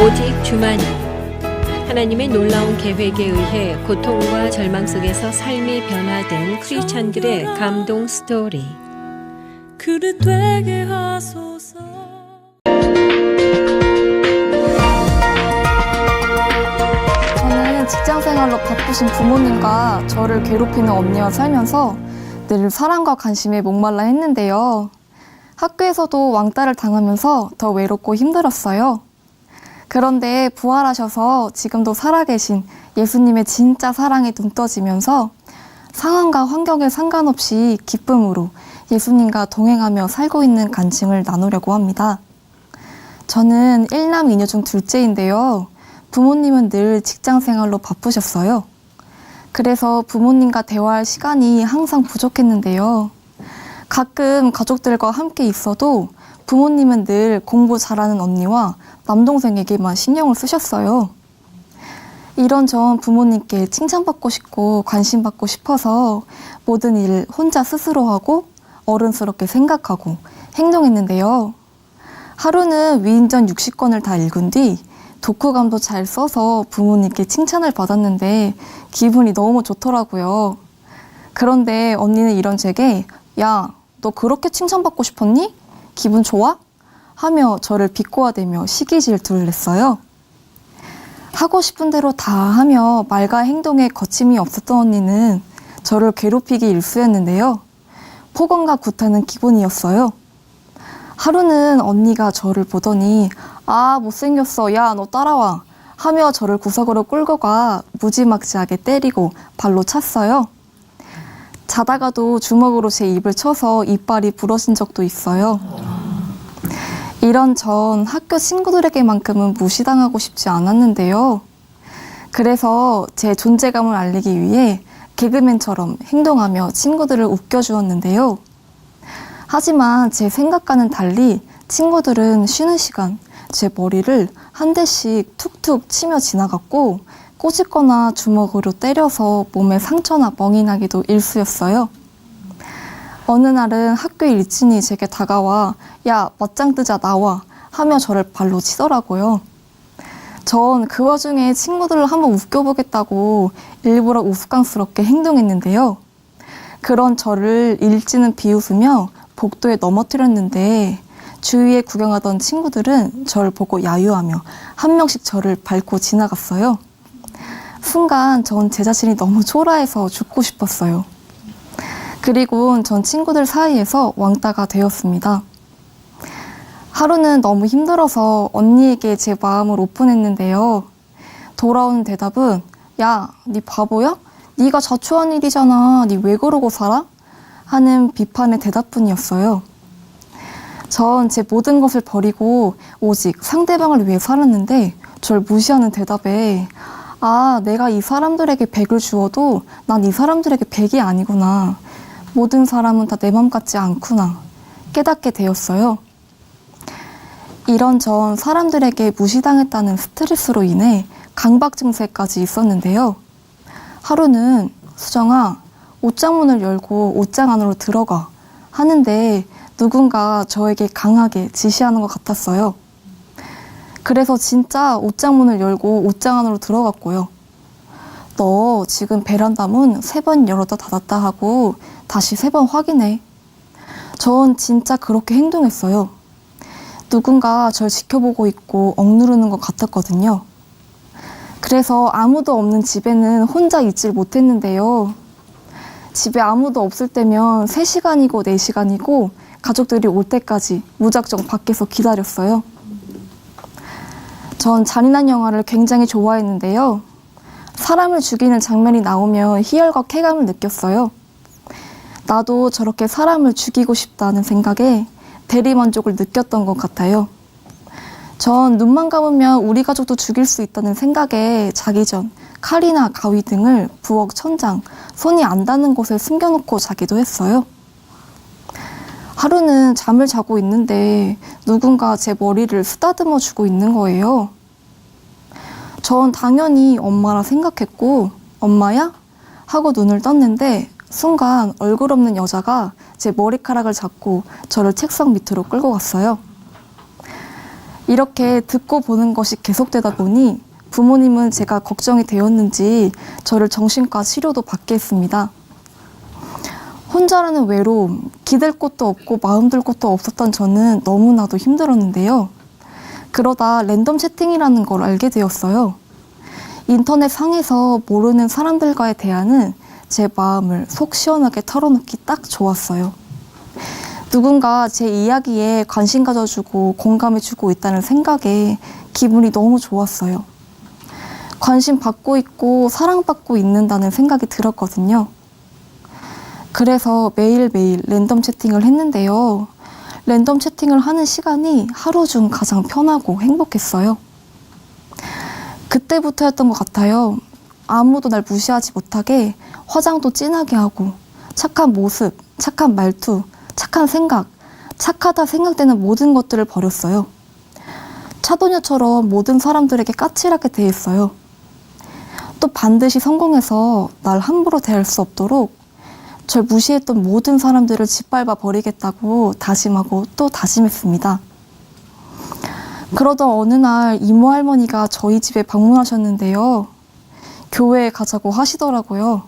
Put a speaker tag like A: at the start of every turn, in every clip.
A: 오직 주만이 하나님의 놀라운 계획에 의해 고통과 절망 속에서 삶이 변화된 크리스찬들의 감동 스토리.
B: 그릇 되게 하소서.
C: 저는 직장생활로 바쁘신 부모님과 저를 괴롭히는 언니와 살면서 늘 사랑과 관심에 목말라 했는데요. 학교에서도 왕따를 당하면서 더 외롭고 힘들었어요. 그런데 부활하셔서 지금도 살아계신 예수님의 진짜 사랑에 눈 떠지면서 상황과 환경에 상관없이 기쁨으로 예수님과 동행하며 살고 있는 간증을 나누려고 합니다. 저는 1남 2녀 중 둘째인데요. 부모님은 늘 직장생활로 바쁘셨어요. 그래서 부모님과 대화할 시간이 항상 부족했는데요. 가끔 가족들과 함께 있어도 부모님은 늘 공부 잘하는 언니와 남동생에게만 신경을 쓰셨어요. 이런 전 부모님께 칭찬받고 싶고 관심받고 싶어서 모든 일을 혼자 스스로 하고 어른스럽게 생각하고 행동했는데요. 하루는 위인전 60권을 다 읽은 뒤 독후감도 잘 써서 부모님께 칭찬을 받았는데 기분이 너무 좋더라고요. 그런데 언니는 이런 제게 야, 너 그렇게 칭찬받고 싶었니? 기분 좋아? 하며 저를 비꼬아대며 시기 질투를 냈어요. 하고 싶은 대로 다 하며 말과 행동에 거침이 없었던 언니는 저를 괴롭히기 일쑤였는데요. 폭언과 구타는 기본이었어요. 하루는 언니가 저를 보더니 아, 못생겼어. 야, 너 따라와. 하며 저를 구석으로 끌고 가 무지막지하게 때리고 발로 찼어요. 자다가도 주먹으로 제 입을 쳐서 이빨이 부러진 적도 있어요. 이런 전 학교 친구들에게만큼은 무시당하고 싶지 않았는데요. 그래서 제 존재감을 알리기 위해 개그맨처럼 행동하며 친구들을 웃겨주었는데요. 하지만 제 생각과는 달리 친구들은 쉬는 시간 제 머리를 한 대씩 툭툭 치며 지나갔고 꼬집거나 주먹으로 때려서 몸에 상처나 멍이 나기도 일쑤였어요. 어느 날은 학교 일진이 제게 다가와 야, 맞짱 뜨자 나와 하며 저를 발로 치더라고요. 전 그 와중에 친구들을 한번 웃겨보겠다고 일부러 우스꽝스럽게 행동했는데요. 그런 저를 일진은 비웃으며 복도에 넘어뜨렸는데 주위에 구경하던 친구들은 저를 보고 야유하며 한 명씩 저를 밟고 지나갔어요. 순간 전 제 자신이 너무 초라해서 죽고 싶었어요. 그리고 전 친구들 사이에서 왕따가 되었습니다. 하루는 너무 힘들어서 언니에게 제 마음을 오픈했는데요. 돌아오는 대답은 야, 니 바보야? 니가 자초한 일이잖아. 니 왜 그러고 살아? 하는 비판의 대답뿐이었어요. 전 제 모든 것을 버리고 오직 상대방을 위해 살았는데 절 무시하는 대답에 아, 내가 이 사람들에게 100을 주어도 난 이 사람들에게 100이 아니구나. 모든 사람은 다 내 맘 같지 않구나. 깨닫게 되었어요. 이런 전 사람들에게 무시당했다는 스트레스로 인해 강박 증세까지 있었는데요. 하루는 수정아, 옷장문을 열고 옷장 안으로 들어가 하는데 누군가 저에게 강하게 지시하는 것 같았어요. 그래서 진짜 옷장문을 열고 옷장 안으로 들어갔고요. 너 지금 베란다 문 3번 열었다 닫았다 하고 다시 3번 확인해. 전 진짜 그렇게 행동했어요. 누군가 절 지켜보고 있고 억누르는 것 같았거든요. 그래서 아무도 없는 집에는 혼자 있질 못했는데요. 집에 아무도 없을 때면 3시간이고 4시간이고 가족들이 올 때까지 무작정 밖에서 기다렸어요. 전 잔인한 영화를 굉장히 좋아했는데요. 사람을 죽이는 장면이 나오면 희열과 쾌감을 느꼈어요. 나도 저렇게 사람을 죽이고 싶다는 생각에 대리만족을 느꼈던 것 같아요. 전 눈만 감으면 우리 가족도 죽일 수 있다는 생각에 자기 전 칼이나 가위 등을 부엌 천장, 손이 안 닿는 곳에 숨겨놓고 자기도 했어요. 하루는 잠을 자고 있는데 누군가 제 머리를 쓰다듬어 주고 있는 거예요. 전 당연히 엄마라 생각했고 엄마야? 하고 눈을 떴는데 순간 얼굴 없는 여자가 제 머리카락을 잡고 저를 책상 밑으로 끌고 갔어요. 이렇게 듣고 보는 것이 계속되다 보니 부모님은 제가 걱정이 되었는지 저를 정신과 치료도 받게 했습니다. 혼자라는 외로움, 기댈 곳도 없고 마음 둘 곳도 없었던 저는 너무나도 힘들었는데요. 그러다 랜덤 채팅이라는 걸 알게 되었어요. 인터넷 상에서 모르는 사람들과의 대화는 제 마음을 속 시원하게 털어놓기 딱 좋았어요. 누군가 제 이야기에 관심 가져주고 공감해주고 있다는 생각에 기분이 너무 좋았어요. 관심 받고 있고 사랑받고 있는다는 생각이 들었거든요. 그래서 매일매일 랜덤 채팅을 했는데요. 랜덤 채팅을 하는 시간이 하루 중 가장 편하고 행복했어요. 그때부터였던 것 같아요. 아무도 날 무시하지 못하게 화장도 진하게 하고 착한 모습, 착한 말투, 착한 생각, 착하다 생각되는 모든 것들을 버렸어요. 차도녀처럼 모든 사람들에게 까칠하게 대했어요. 또 반드시 성공해서 날 함부로 대할 수 없도록 절 무시했던 모든 사람들을 짓밟아 버리겠다고 다짐하고 또 다짐했습니다. 그러던 어느 날 이모 할머니가 저희 집에 방문하셨는데요. 교회에 가자고 하시더라고요.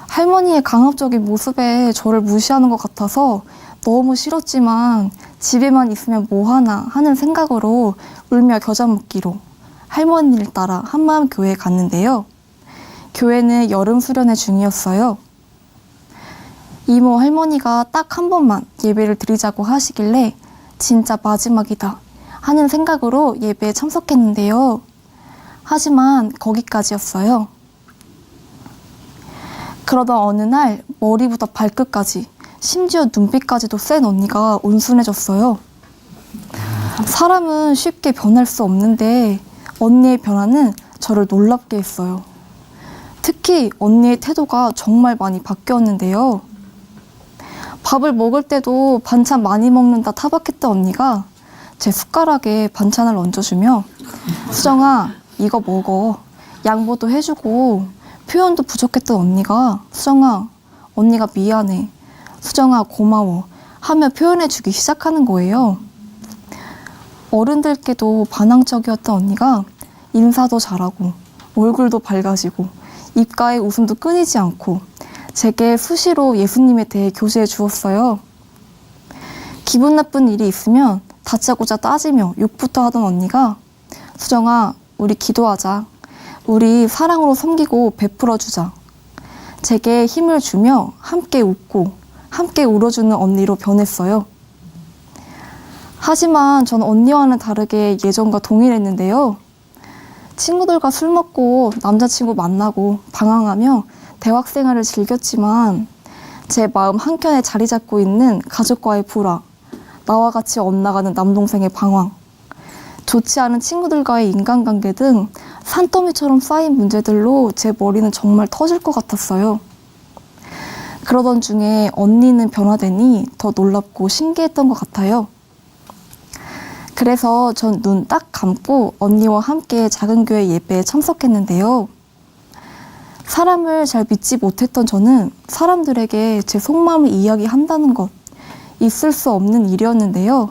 C: 할머니의 강압적인 모습에 저를 무시하는 것 같아서 너무 싫었지만 집에만 있으면 뭐하나 하는 생각으로 울며 겨자 먹기로 할머니를 따라 한마음 교회에 갔는데요. 교회는 여름 수련회 중이었어요. 이모 할머니가 딱 한 번만 예배를 드리자고 하시길래 진짜 마지막이다 하는 생각으로 예배에 참석했는데요. 하지만 거기까지였어요. 그러던 어느 날 머리부터 발끝까지 심지어 눈빛까지도 센 언니가 온순해졌어요. 사람은 쉽게 변할 수 없는데 언니의 변화는 저를 놀랍게 했어요. 특히 언니의 태도가 정말 많이 바뀌었는데요. 밥을 먹을 때도 반찬 많이 먹는다 타박했던 언니가 제 숟가락에 반찬을 얹어주며 수정아 이거 먹어 양보도 해주고 표현도 부족했던 언니가 수정아 언니가 미안해 수정아 고마워 하며 표현해주기 시작하는 거예요. 어른들께도 반항적이었던 언니가 인사도 잘하고 얼굴도 밝아지고 입가에 웃음도 끊이지 않고 제게 수시로 예수님에 대해 교제해 주었어요. 기분 나쁜 일이 있으면 다짜고짜 따지며 욕부터 하던 언니가 수정아 우리 기도하자. 우리 사랑으로 섬기고 베풀어주자. 제게 힘을 주며 함께 웃고 함께 울어주는 언니로 변했어요. 하지만 전 언니와는 다르게 예전과 동일했는데요. 친구들과 술 먹고 남자친구 만나고 방황하며 대학생활을 즐겼지만 제 마음 한켠에 자리 잡고 있는 가족과의 불화, 나와 같이 엇나가는 남동생의 방황, 좋지 않은 친구들과의 인간관계 등 산더미처럼 쌓인 문제들로 제 머리는 정말 터질 것 같았어요. 그러던 중에 언니는 변화되니 더 놀랍고 신기했던 것 같아요. 그래서 전 눈 딱 감고 언니와 함께 작은 교회 예배에 참석했는데요. 사람을 잘 믿지 못했던 저는 사람들에게 제 속마음을 이야기한다는 것, 있을 수 없는 일이었는데요.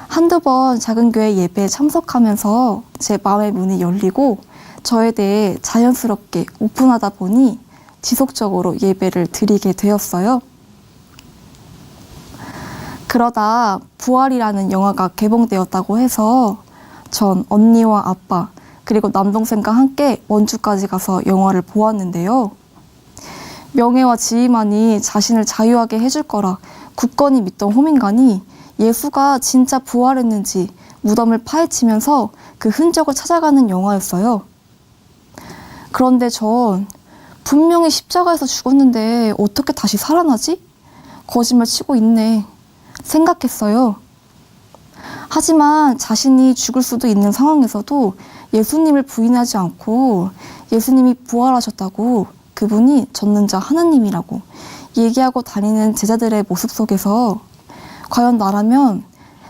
C: 한두 번 작은 교회 예배에 참석하면서 제 마음의 문이 열리고 저에 대해 자연스럽게 오픈하다 보니 지속적으로 예배를 드리게 되었어요. 그러다 부활이라는 영화가 개봉되었다고 해서 전 언니와 아빠 그리고 남동생과 함께 원주까지 가서 영화를 보았는데요. 명예와 지위만이 자신을 자유하게 해줄 거라 굳건히 믿던 호민관이 예수가 진짜 부활했는지 무덤을 파헤치면서 그 흔적을 찾아가는 영화였어요. 그런데 전 분명히 십자가에서 죽었는데 어떻게 다시 살아나지? 거짓말 치고 있네 생각했어요. 하지만 자신이 죽을 수도 있는 상황에서도 예수님을 부인하지 않고 예수님이 부활하셨다고 그분이 전능자 하나님이라고 얘기하고 다니는 제자들의 모습 속에서 과연 나라면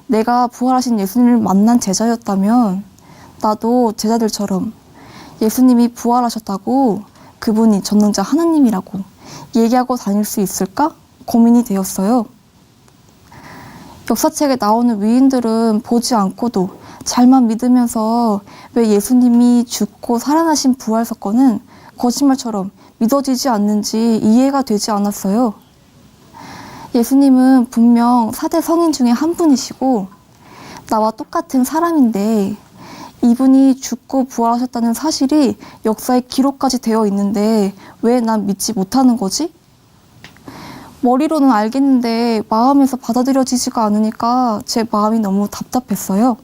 C: 내가 부활하신 예수님을 만난 제자였다면 나도 제자들처럼 예수님이 부활하셨다고 그분이 전능자 하나님이라고 얘기하고 다닐 수 있을까? 고민이 되었어요. 역사책에 나오는 위인들은 보지 않고도 잘만 믿으면서 왜 예수님이 죽고 살아나신 부활 사건은 거짓말처럼 믿어지지 않는지 이해가 되지 않았어요. 예수님은 분명 4대 성인 중에 한 분이시고 나와 똑같은 사람인데 이분이 죽고 부활하셨다는 사실이 역사에 기록까지 되어 있는데 왜 난 믿지 못하는 거지? 머리로는 알겠는데 마음에서 받아들여지지가 않으니까 제 마음이 너무 답답했어요.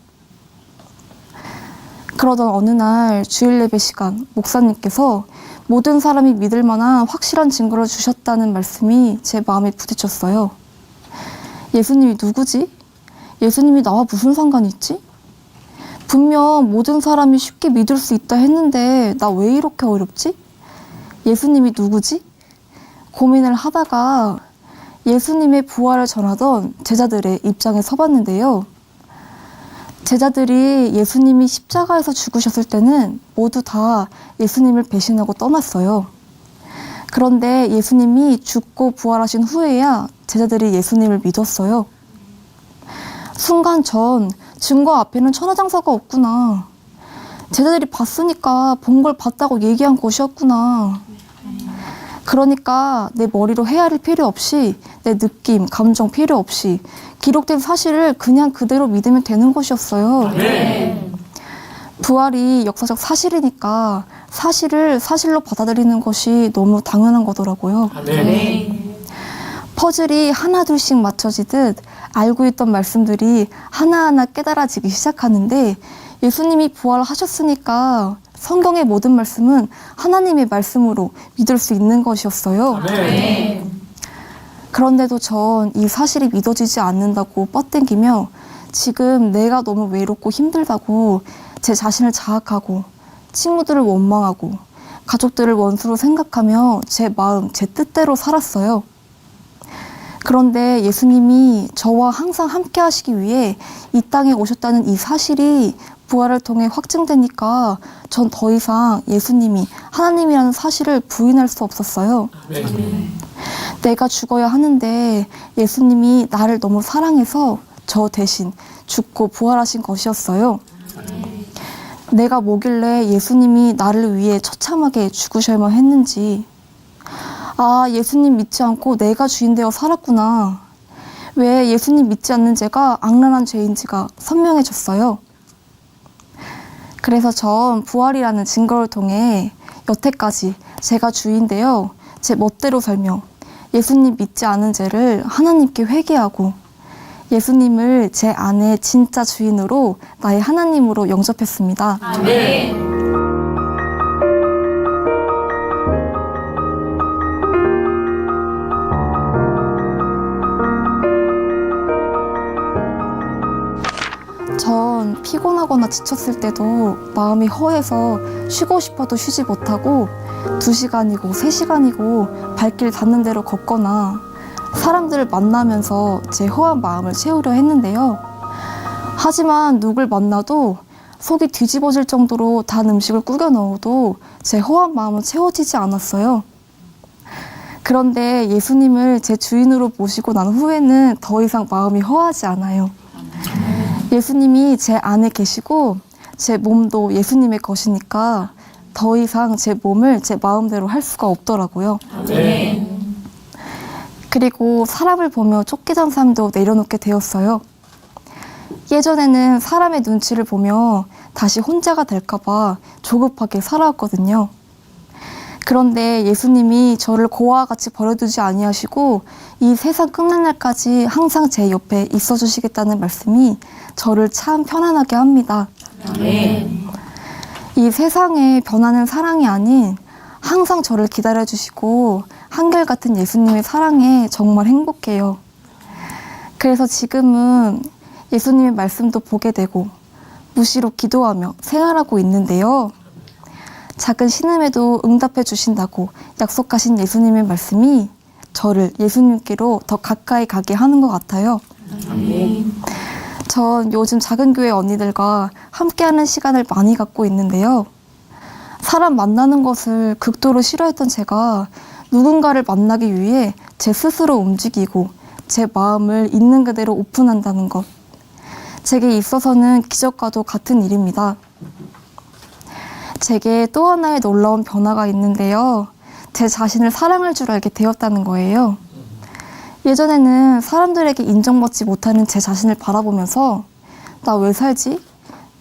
C: 그러던 어느 날 주일 예배 시간 목사님께서 모든 사람이 믿을 만한 확실한 증거를 주셨다는 말씀이 제 마음에 부딪혔어요. 예수님이 누구지? 예수님이 나와 무슨 상관이 있지? 분명 모든 사람이 쉽게 믿을 수 있다 했는데 나 왜 이렇게 어렵지? 예수님이 누구지? 고민을 하다가 예수님의 부활을 전하던 제자들의 입장에 서봤는데요. 제자들이 예수님이 십자가에서 죽으셨을 때는 모두 다 예수님을 배신하고 떠났어요. 그런데 예수님이 죽고 부활하신 후에야 제자들이 예수님을 믿었어요. 순간 전 증거 앞에는 천하장사가 없구나. 제자들이 봤으니까 본 걸 봤다고 얘기한 것이었구나. 그러니까 내 머리로 헤아릴 필요 없이 내 느낌, 감정 필요 없이 기록된 사실을 그냥 그대로 믿으면 되는 것이었어요. 부활이 역사적 사실이니까 사실을 사실로 받아들이는 것이 너무 당연한 거더라고요. 퍼즐이 하나둘씩 맞춰지듯 알고 있던 말씀들이 하나하나 깨달아지기 시작하는데 예수님이 부활하셨으니까 성경의 모든 말씀은 하나님의 말씀으로 믿을 수 있는 것이었어요. 그런데도 전 이 사실이 믿어지지 않는다고 뻗댕기며 지금 내가 너무 외롭고 힘들다고 제 자신을 자학하고 친구들을 원망하고 가족들을 원수로 생각하며 제 마음, 제 뜻대로 살았어요. 그런데 예수님이 저와 항상 함께 하시기 위해 이 땅에 오셨다는 이 사실이 부활을 통해 확증되니까 전 더 이상 예수님이 하나님이라는 사실을 부인할 수 없었어요. 내가 죽어야 하는데 예수님이 나를 너무 사랑해서 저 대신 죽고 부활하신 것이었어요. 내가 뭐길래 예수님이 나를 위해 처참하게 죽으셔야만 했는지, 아, 예수님 믿지 않고 내가 주인 되어 살았구나. 왜 예수님 믿지 않는 제가 악랄한 죄인지가 선명해졌어요. 그래서 전 부활이라는 증거를 통해 여태까지 제가 주인되어 제 멋대로 살며 예수님 믿지 않은 죄를 하나님께 회개하고 예수님을 제 안에 진짜 주인으로 나의 하나님으로 영접했습니다.
D: 아멘.
C: 전 피곤하거나 지쳤을 때도 마음이 허해서 쉬고 싶어도 쉬지 못하고 2시간이고 3시간이고 발길 닿는 대로 걷거나 사람들을 만나면서 제 허한 마음을 채우려 했는데요. 하지만 누굴 만나도 속이 뒤집어질 정도로 단 음식을 꾸겨 넣어도 제 허한 마음은 채워지지 않았어요. 그런데 예수님을 제 주인으로 모시고 난 후에는 더 이상 마음이 허하지 않아요. 예수님이 제 안에 계시고 제 몸도 예수님의 것이니까 더 이상 제 몸을 제 마음대로 할 수가 없더라고요.
D: 네.
C: 그리고 사람을 보며 쫓기던 삶도 내려놓게 되었어요. 예전에는 사람의 눈치를 보며 다시 혼자가 될까봐 조급하게 살아왔거든요. 그런데 예수님이 저를 고아와 같이 버려두지 아니하시고 이 세상 끝날 날까지 항상 제 옆에 있어 주시겠다는 말씀이 저를 참 편안하게 합니다.
D: 아멘.
C: 이 세상에 변하는 사랑이 아닌 항상 저를 기다려주시고 한결같은 예수님의 사랑에 정말 행복해요. 그래서 지금은 예수님의 말씀도 보게 되고 무시로 기도하며 생활하고 있는데요. 작은 신음에도 응답해 주신다고 약속하신 예수님의 말씀이 저를 예수님께로 더 가까이 가게 하는 것 같아요.
D: 아멘.
C: 전 요즘 작은 교회 언니들과 함께하는 시간을 많이 갖고 있는데요. 사람 만나는 것을 극도로 싫어했던 제가 누군가를 만나기 위해 제 스스로 움직이고 제 마음을 있는 그대로 오픈한다는 것. 제게 있어서는 기적과도 같은 일입니다. 제게 또 하나의 놀라운 변화가 있는데요. 제 자신을 사랑할 줄 알게 되었다는 거예요. 예전에는 사람들에게 인정받지 못하는 제 자신을 바라보면서 나 왜 살지?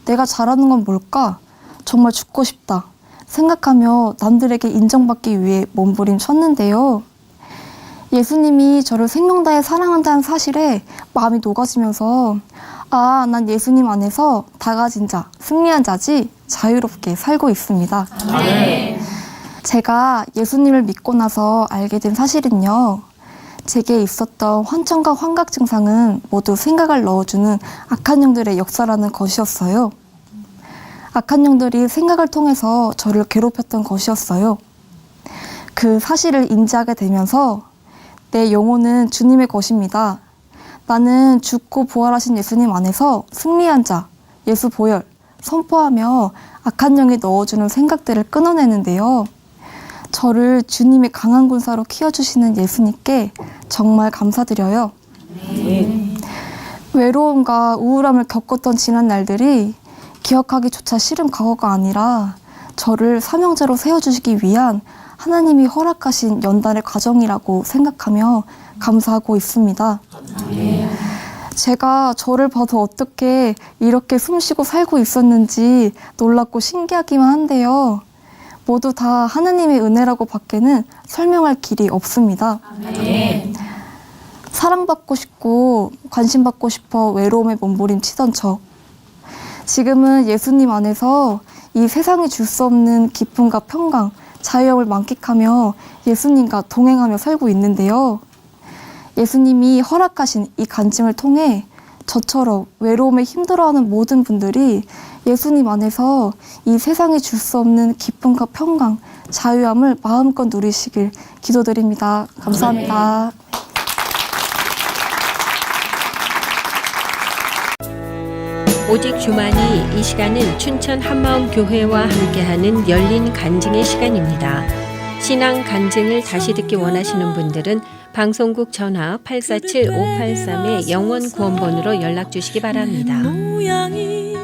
C: 내가 잘하는 건 뭘까? 정말 죽고 싶다. 생각하며 남들에게 인정받기 위해 몸부림쳤는데요. 예수님이 저를 생명 다해 사랑한다는 사실에 마음이 녹아지면서 아, 난 예수님 안에서 다 가진 자, 승리한 자지 자유롭게 살고 있습니다.
D: 아멘.
C: 제가 예수님을 믿고 나서 알게 된 사실은요. 제게 있었던 환청과 환각 증상은 모두 생각을 넣어주는 악한 영들의 역사라는 것이었어요. 악한 영들이 생각을 통해서 저를 괴롭혔던 것이었어요. 그 사실을 인지하게 되면서 내 영혼은 주님의 것입니다. 나는 죽고 부활하신 예수님 안에서 승리한 자, 예수 보혈, 선포하며 악한 영이 넣어주는 생각들을 끊어내는데요. 저를 주님의 강한 군사로 키워주시는 예수님께 정말 감사드려요. 외로움과 우울함을 겪었던 지난 날들이 기억하기조차 싫은 과거가 아니라 저를 사명자로 세워주시기 위한 하나님이 허락하신 연단의 과정이라고 생각하며 감사하고 있습니다. 제가 저를 봐도 어떻게 이렇게 숨쉬고 살고 있었는지 놀랍고 신기하기만 한데요. 모두 다 하나님의 은혜라고 밖에는 설명할 길이 없습니다. 사랑받고 싶고 관심받고 싶어 외로움에 몸부림치던 저. 지금은 예수님 안에서 이 세상이 줄 수 없는 기쁨과 평강, 자유함을 만끽하며 예수님과 동행하며 살고 있는데요. 예수님이 허락하신 이 간증을 통해 저처럼 외로움에 힘들어하는 모든 분들이 예수님 안에서 이 세상이 줄 수 없는 기쁨과 평강, 자유함을 마음껏 누리시길 기도드립니다. 감사합니다.
A: 오직 주만이 이 시간은 춘천 한마음 교회와 함께하는 열린 간증의 시간입니다. 신앙 간증을 다시 듣기 원하시는 분들은 방송국 전화 847-583의 영원 구원번호로 연락 주시기 바랍니다.
B: 모양이